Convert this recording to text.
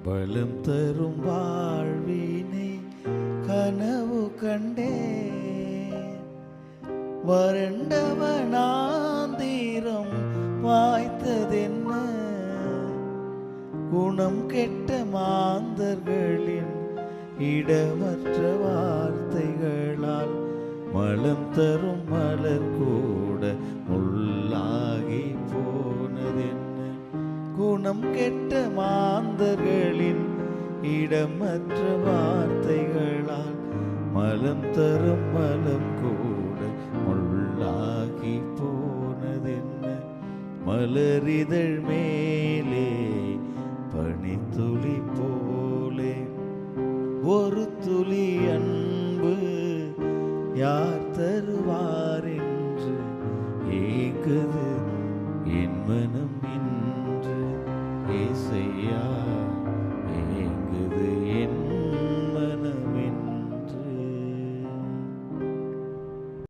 பலம் தரும் வாழ்வினை கனவு கண்டே வறண்டவனாந்திரம் வாய்த்ததென்ன குணம் கெட்ட மாந்தர்களின் இடமற்ற வார்த்தைகளால் மலம் தரும் மலர் கூட முள்ளாகி போனதென்ன குணம் கெட்ட மாந்தர்களின் இடமற்ற வார்த்தைகளால் மலம் தரும் மலம் கூட முள்ளாகி போனதென்ன மலரிதழ் மேலே பனித்துளி போலே ஒரு துளி அன்பு யார் தருவார் என்று ஏங்குது என் மனம் இன்று ஏசையா.